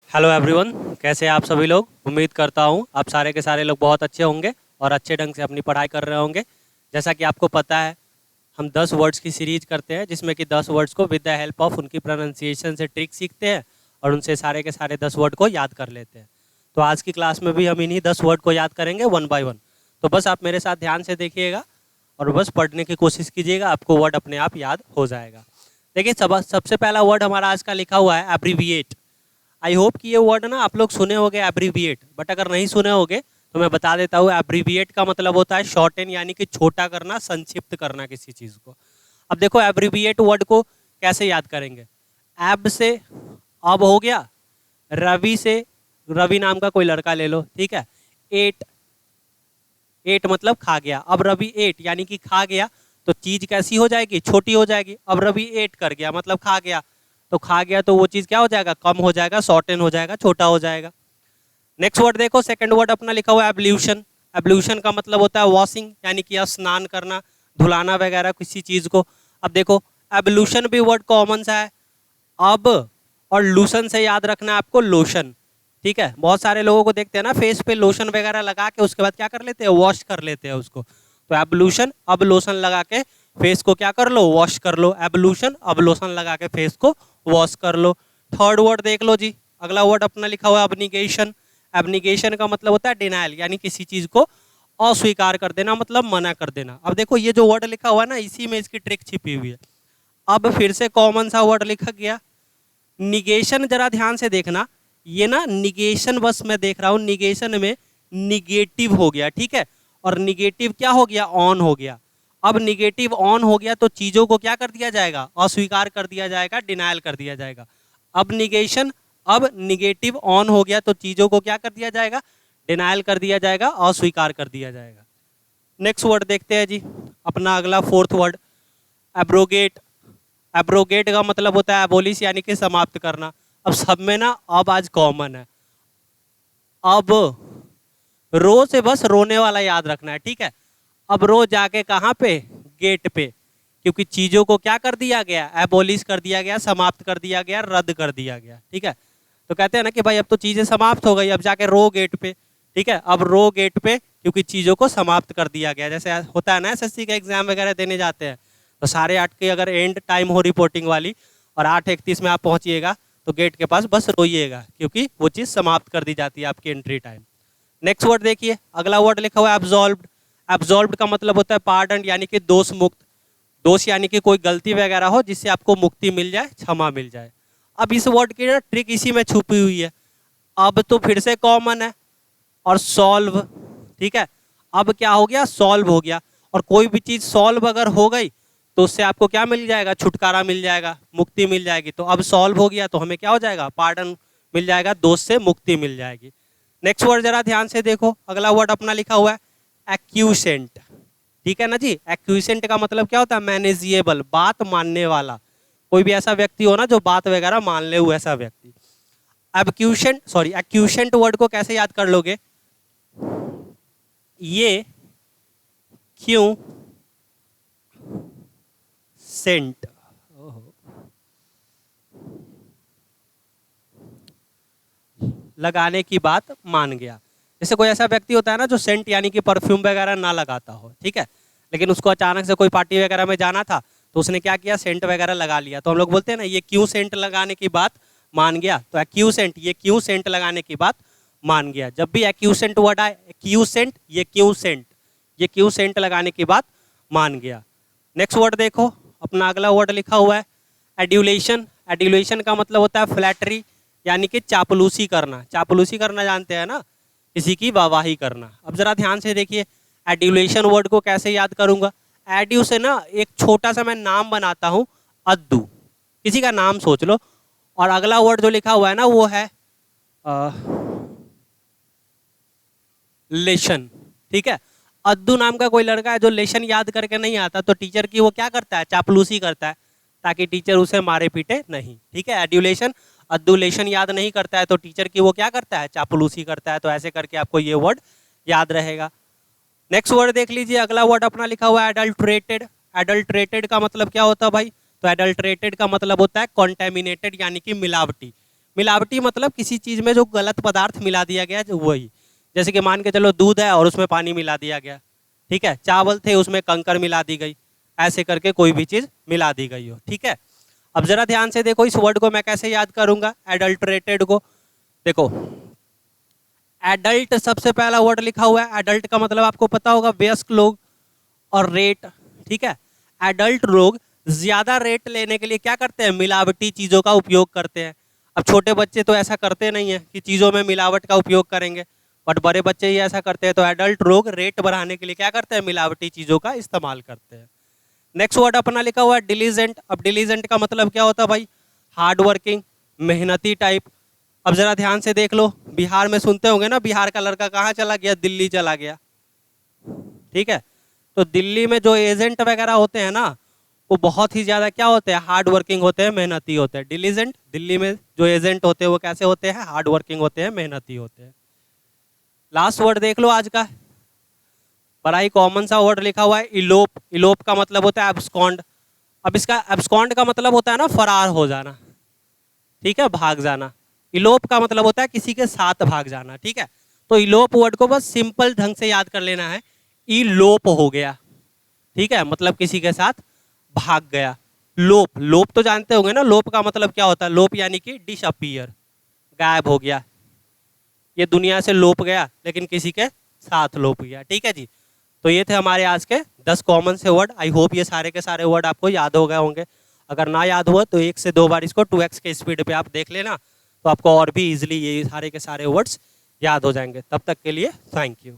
Hello everyone, कैसे हैं आप सभी लोग। उम्मीद करता हूँ आप सारे के सारे लोग बहुत अच्छे होंगे और अच्छे ढंग से अपनी पढ़ाई कर रहे होंगे। जैसा कि आपको पता है, हम 10 वर्ड्स की सीरीज करते हैं जिसमें कि 10 वर्ड्स को विद द हेल्प ऑफ उनकी प्रोनाउंसिएशन से ट्रिक सीखते हैं और उनसे सारे के सारे 10 वर्ड को याद कर लेते हैं। तो आज की क्लास में भी हम इन्हीं 10 वर्ड को याद करेंगे वन बाय वन। तो बस आप मेरे साथ ध्यान से देखिएगा और बस पढ़ने की कोशिश कीजिएगा, आपको वर्ड अपने आप याद हो जाएगा। देखिए, सबसे पहला वर्ड हमारा आज का लिखा हुआ है एब्रीविएट। आई होप कि ये वर्ड ना आप लोग सुने होंगे एब्रीविएट, बट अगर नहीं सुने होंगे तो मैं बता देता हूँ। एब्रीविएट का मतलब होता है शॉर्टन, यानी कि छोटा करना, संक्षिप्त करना किसी चीज़ को। अब देखो, एब्रीविएट वर्ड को कैसे याद करेंगे। एब से अब हो गया, रवि से, रवि नाम का कोई लड़का ले लो, ठीक है। एट, एट मतलब खा गया। अब रवि एट यानी कि खा गया, तो चीज कैसी हो जाएगी, छोटी हो जाएगी। अब रवि एट कर गया मतलब खा गया, तो खा गया तो वो चीज क्या हो जाएगा, कम हो जाएगा, शॉर्टन हो जाएगा, छोटा हो जाएगा। नेक्स्ट वर्ड देखो, सेकंड वर्ड अपना लिखा हुआ है एब्ल्यूशन। एब्ल्यूशन का मतलब होता है वॉशिंग, यानी कि स्नान करना, धुलाना वगैरह किसी चीज को। अब देखो, एब्ल्यूशन भी वर्ड कॉमन सा है। अब और लूशन से याद रखना है आपको, लोशन, ठीक है। बहुत सारे लोगों को देखते हैं ना, फेस पे लोशन वगैरह लगा के उसके बाद क्या कर लेते हैं, वॉश कर लेते हैं उसको। तो एब्ल्यूशन, अब लोशन लगा के फेस को क्या कर लो, वॉश कर लो। एब्ल्यूशन, अब लोशन लगा के फेस को वॉश कर लो। थर्ड वर्ड देख लो जी, अगला वर्ड अपना लिखा हुआ है एब्निगेशन। एब्निगेशन का मतलब होता है डिनायल, यानी किसी चीज को अस्वीकार कर देना, मतलब मना कर देना। अब देखो, ये जो वर्ड लिखा हुआ है ना, इसी में इसकी ट्रिक छिपी हुई है। अब फिर से कॉमन सा वर्ड लिखा गया निगेशन। जरा ध्यान से देखना, ये ना निगेशन, बस मैं देख रहा हूं निगेशन में निगेटिव हो गया, ठीक है। और निगेटिव क्या हो गया, ऑन हो गया। अब निगेटिव ऑन हो गया तो चीजों को क्या कर दिया जाएगा, अस्वीकार कर दिया जाएगा, डिनायल कर दिया जाएगा। अब निगेशन, अब निगेटिव ऑन हो गया तो चीजों को क्या कर दिया जाएगा, डिनायल कर दिया जाएगा, अस्वीकार कर दिया जाएगा। नेक्स्ट वर्ड देखते हैं जी, अपना अगला फोर्थ वर्ड एब्रोगेट। एब्रोगेट का मतलब होता है एबोलिश, यानी कि समाप्त करना। अब सब में ना अब आज कॉमन है। अब रो से बस रोने वाला याद रखना है, ठीक है। अब रो जाके कहाँ पे, गेट पे, क्योंकि चीजों को क्या कर दिया गया, एबोलिश कर दिया गया, समाप्त कर दिया गया, रद्द कर दिया गया, ठीक है। तो कहते हैं ना कि भाई अब तो चीजें समाप्त हो गई, अब जाके रो गेट पे, ठीक है। अब रो गेट पे क्योंकि चीजों को समाप्त कर दिया गया। जैसे होता है ना, एसएससी का एग्जाम वगैरह देने जाते हैं, तो 8:30 की अगर एंड टाइम हो रिपोर्टिंग वाली और 8:31 में आप पहुंचिएगा तो गेट के पास बस रोइएगा, क्योंकि वो चीज़ समाप्त कर दी जाती है आपकी एंट्री टाइम। नेक्स्ट वर्ड देखिए, अगला वर्ड लिखा हुआ है एब्जॉल्व्ड। एब्जॉल्व्ड का मतलब होता है पार्डन, यानी कि दोष मुक्त। दोष यानी कि कोई गलती वगैरह हो जिससे आपको मुक्ति मिल जाए, क्षमा मिल जाए। अब इस वर्ड की ना ट्रिक इसी में छुपी हुई है। अब तो फिर से कॉमन है, और सॉल्व, ठीक है। अब क्या हो गया, सॉल्व हो गया। और कोई भी चीज सॉल्व अगर हो गई तो उससे आपको क्या मिल जाएगा, छुटकारा मिल जाएगा, मुक्ति मिल जाएगी। तो अब सॉल्व हो गया तो हमें क्या हो जाएगा, पार्डन मिल जाएगा, दोष से मुक्ति मिल जाएगी। नेक्स्ट वर्ड जरा ध्यान से देखो, अगला वर्ड अपना लिखा हुआ है एक्यूसेंट, ठीक है ना जी। एक्यूसेंट का मतलब क्या होता है, मैनेजिएबल, बात मानने वाला। कोई भी ऐसा व्यक्ति हो ना जो बात वगैरह मान ले, ऐसा व्यक्ति। एक्यूसेंट वर्ड को कैसे याद कर लोगे, ये क्यों सेंट, लगाने की बात मान गया। जैसे कोई ऐसा व्यक्ति होता है ना जो सेंट यानी कि परफ्यूम वगैरह ना लगाता हो, ठीक है, लेकिन उसको अचानक से कोई पार्टी वगैरह में जाना था तो उसने क्या किया, सेंट वगैरह लगा लिया। तो हम लोग बोलते हैं ना, ये क्यों सेंट लगाने की बात मान गया। तो एक्यूसेंट, ये क्यों सेंट लगाने की बात मान गया। जब भी एक्यूसेंट वर्ड आए, एक्यूसेंट, ये क्यों सेंट, ये क्यों सेंट लगाने की बात मान गया। नेक्स्ट वर्ड देखो, अपना अगला वर्ड लिखा हुआ है एड्यूलेशन। एड्यूलेशन का मतलब होता है फ्लैटरी, यानी कि चापलूसी करना। चापलूसी करना जानते हैं ना, किसी की वाहवाही करना। अब जरा ध्यान से देखिए, एड्यूलेशन वर्ड को कैसे याद करूंगा। एड्यू से ना एक छोटा सा मैं नाम बनाता हूं, अद्दू, किसी का नाम सोच लो। और अगला वर्ड जो लिखा हुआ है ना वो है लेशन, ठीक है। अद्दू नाम का कोई लड़का है जो लेशन याद करके नहीं आता, तो टीचर की वो क्या करता है, चापलूसी करता है, ताकि टीचर उसे मारे पीटे नहीं, ठीक है। एड्यूलेशन, अद्दू लेशन याद नहीं करता है तो टीचर की वो क्या करता है, चापलूसी करता है। तो ऐसे करके आपको ये वर्ड याद रहेगा। नेक्स्ट वर्ड देख लीजिए, अगला वर्ड अपना लिखा हुआ है एडल्ट्रेटेड। एडल्ट्रेटेड का मतलब क्या होता है भाई, तो एडल्ट्रेटेड का मतलब होता है कॉन्टेमिनेटेड, यानी कि मिलावटी। मिलावटी मतलब किसी चीज़ में जो गलत पदार्थ मिला दिया गया जो वही, जैसे कि मान के चलो दूध है और उसमें पानी मिला दिया गया, ठीक है, चावल थे उसमें कंकर मिला दी गई, ऐसे करके कोई भी चीज़ मिला दी गई हो, ठीक है। अब जरा ध्यान से देखो इस वर्ड को मैं कैसे याद करूंगा, एडल्ट्रेटेड को। देखो एडल्ट सबसे पहला वर्ड लिखा हुआ है, एडल्ट का मतलब आपको पता होगा वयस्क लोग, और रेट, ठीक है। एडल्ट लोग ज्यादा रेट लेने के लिए क्या करते हैं, मिलावटी चीजों का उपयोग करते हैं। अब छोटे बच्चे तो ऐसा करते नहीं है कि चीजों में मिलावट का उपयोग करेंगे, बट बड़े बच्चे ही ऐसा करते हैं। तो एडल्ट लोग रेट बढ़ाने के लिए क्या करते हैं, मिलावटी चीजों का इस्तेमाल करते हैं। नेक्स्ट वर्ड अपना लिखा हुआ है डिलीजेंट। अब डिलीजेंट का मतलब क्या होता है भाई, हार्ड वर्किंग, मेहनती टाइप। अब जरा ध्यान से देख लो, बिहार में सुनते होंगे ना, बिहार का लड़का कहाँ चला गया, दिल्ली चला गया, ठीक है। तो दिल्ली में जो एजेंट वगैरह होते हैं ना, वो बहुत ही ज़्यादा क्या होते हैं, हार्ड वर्किंग होते हैं, मेहनती होते हैं। डिलीजेंट दिल्ली में जो एजेंट होते हैं वो कैसे होते हैं, हार्ड वर्किंग होते हैं, मेहनती होते हैं। लास्ट वर्ड देख लो आज का, बड़ा ही कॉमन सा वर्ड लिखा हुआ है इलोप। इलोप का मतलब होता है एब्सकॉन्ड। अब इसका एब्सकॉन्ड का मतलब होता है ना फरार हो जाना, ठीक है, भाग जाना। इलोप का मतलब होता है किसी के साथ भाग जाना, ठीक है। तो इलोप वर्ड को बस सिंपल ढंग से याद कर लेना है, इलोप हो गया, ठीक है, मतलब किसी के साथ भाग गया। लोप, लोप तो जानते होंगे ना, लोप का मतलब क्या होता है, लोप यानी कि डिसअपीयर, गायब हो गया, ये दुनिया से लोप गया, लेकिन किसी के साथ लोप गया, ठीक है जी। तो ये थे हमारे आज के 10 कॉमन से वर्ड। आई होप ये सारे के सारे वर्ड आपको याद हो गए होंगे। अगर ना याद हुआ तो 1 से 2 बार इसको 2x के स्पीड पे आप देख लेना, तो आपको और भी इजीली ये सारे के सारे वर्ड्स याद हो जाएंगे। तब तक के लिए थैंक यू।